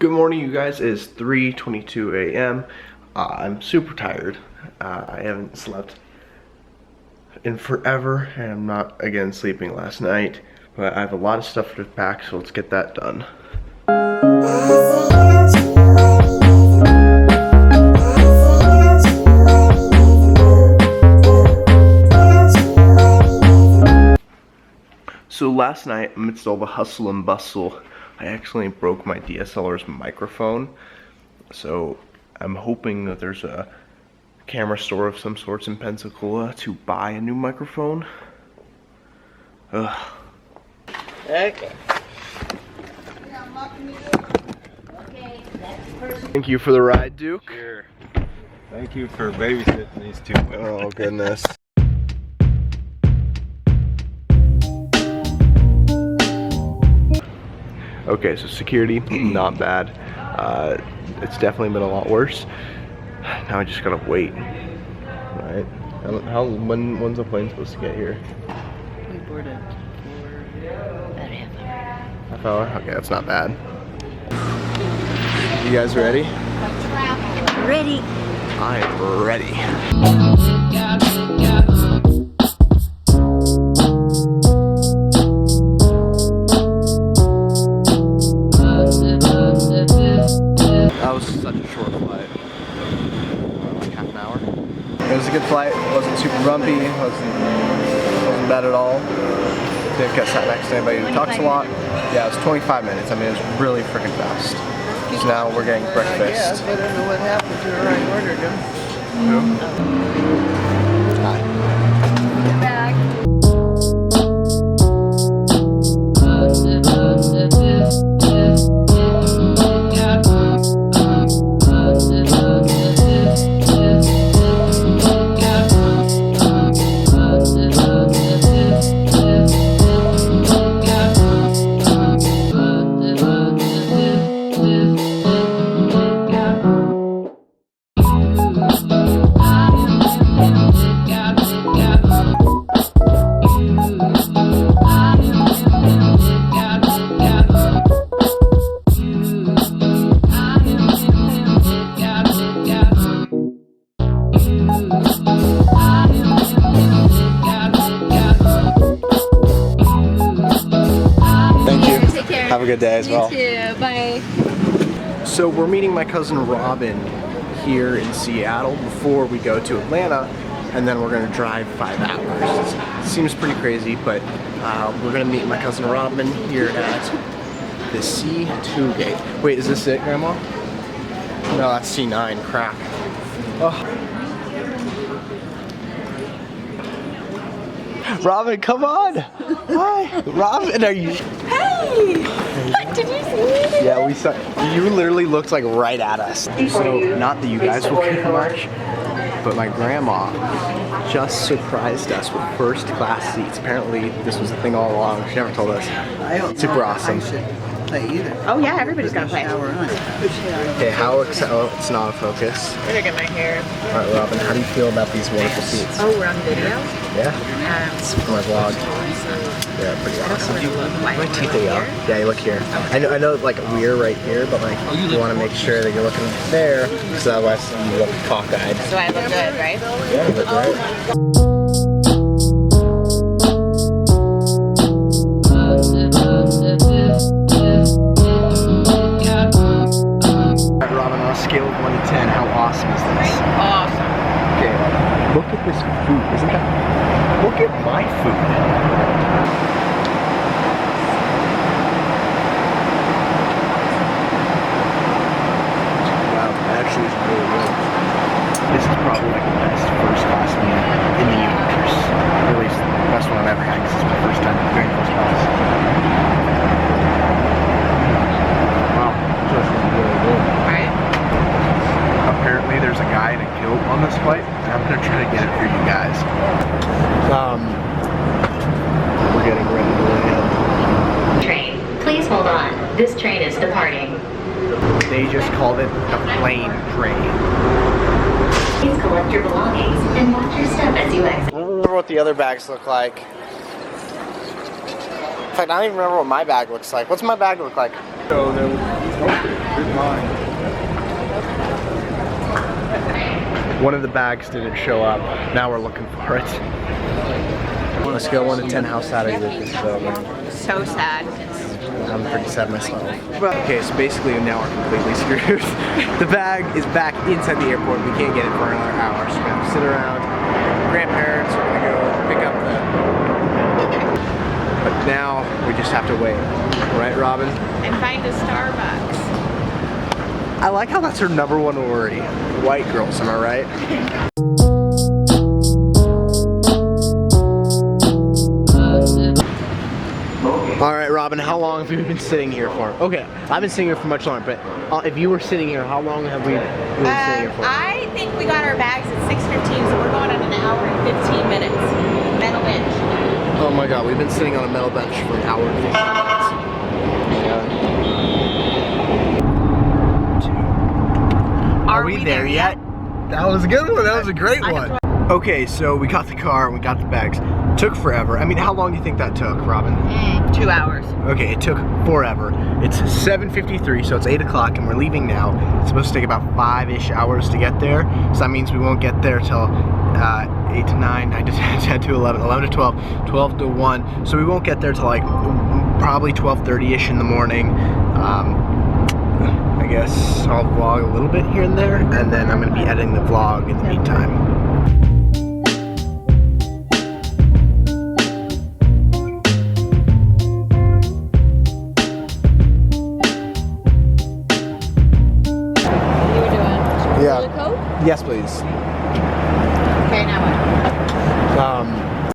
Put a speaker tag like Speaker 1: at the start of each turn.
Speaker 1: Good morning, you guys. It is 3:22 a.m. I'm super tired. I haven't slept in forever, and I'm not again sleeping last night. But I have a lot of stuff to pack, so let's get that done. So last night, amidst all the hustle and bustle, I accidentally broke my DSLR's microphone. So I'm hoping that there's a camera store of some sorts in Pensacola to buy a new microphone. Ugh. Okay. Thank you for the ride, Duke.
Speaker 2: Sure. Thank you for babysitting these two women.
Speaker 1: Oh goodness. Okay, so security, not bad. It's definitely been a lot worse. Now I just gotta wait. Right? When's the plane supposed to get here?
Speaker 3: We boarded for about a half hour.
Speaker 1: Half hour? Okay, that's not bad. You guys ready?
Speaker 3: Ready.
Speaker 1: I am ready. That was such a short flight. Like half an hour. It was a good flight. It wasn't super bumpy. It wasn't bad at all. Didn't get sat next to anybody who talks a lot. Yeah, it was 25 minutes. I mean, it was really freaking fast. So now we're getting breakfast.
Speaker 4: I don't know what happened to her. I ordered them.
Speaker 1: Hi.
Speaker 3: Back.
Speaker 1: Have a good day as well.
Speaker 3: You too. Bye.
Speaker 1: So we're meeting my cousin Robin here in Seattle before we go to Atlanta, and then we're gonna drive 5 hours. It seems pretty crazy, but we're gonna meet my cousin Robin here at the C2 gate. Wait, is this it, Grandma? No, that's C9. Crap. Oh. Robin, come on! Hi! Robin, are you...
Speaker 3: Hey! Did you see me?
Speaker 1: Yeah, we saw... You literally looked like right at us. So, not that you guys will care much, but my grandma just surprised us with first class seats. Apparently, this was a thing all along. She never told us. Super awesome.
Speaker 4: Play either.
Speaker 3: Oh yeah, everybody's gonna play.
Speaker 1: Okay, how it's not a focus.
Speaker 3: I'm gonna get my hair.
Speaker 1: Alright, Robin, how do you feel about these wonderful seats?
Speaker 3: Oh, we're on video?
Speaker 1: Yeah? For my vlog. Yeah, pretty awesome. My teeth are young. Yeah, you look here. I know, like, we're right here, but like, you want to make sure that you're looking there, because otherwise you look cockeyed.
Speaker 3: So I look good, right?
Speaker 1: Yeah, you look great. Robin, on a scale of 1 to 10, how awesome is this?
Speaker 3: Awesome.
Speaker 1: Okay, look at this food. Isn't that... Look at my food. Actually, it's really good. This is probably like the best first class meal in the universe. Or at least the best one I've ever had, because it's my first time doing first class. Wow, this is really good.
Speaker 3: Right?
Speaker 1: Apparently there's a guy in a kilt on this flight, and I'm gonna try to get it for you guys. We're getting ready to land.
Speaker 5: Train. Please hold on. This train is departing.
Speaker 1: They just called it a plane train.
Speaker 5: Please collect your belongings and watch your step as you exit.
Speaker 1: I don't remember what the other bags look like. In fact, I don't even remember what my bag looks like. What's my bag look like? So there One of the bags didn't show up. Now we're looking for it. On a scale of 1 to 10, how sad are you with this film?
Speaker 3: So sad.
Speaker 1: I'm pretty sad myself. Okay, so basically now we're completely screwed. The bag is back inside the airport. We can't get it for another hour, so we're gonna sit around. Grandparents are gonna go pick up the... But now we just have to wait. Right, Robin?
Speaker 3: And find a Starbucks.
Speaker 1: I like how that's her #1 worry. White girls, am I right? All right, Robin, how long have you been sitting here for? Okay, I've been sitting here for much longer, but if you were sitting here, how long have we been sitting here for?
Speaker 3: I think we got our bags at 6:15, so we're going on an hour and 15 minutes. Metal bench.
Speaker 1: Oh my God, we've been sitting on a metal bench for an hour and 15 minutes. Are we there yet? That was a good one. That was a great one. Okay, so we got the car and we got the bags. Took forever. I mean, how long do you think that took, Robin?
Speaker 3: 2 hours.
Speaker 1: Okay, it took forever. It's 7:53, so it's 8 o'clock and we're leaving now. It's supposed to take about 5-ish hours to get there. So that means we won't get there till 8 to 9, 9 to 10, 10 to 11, 11 to 12, 12 to 1. So we won't get there till like probably 12:30-ish in the morning. I guess I'll vlog a little bit here and there, and then I'm gonna be editing the vlog in the meantime. Yeah. Yes, please.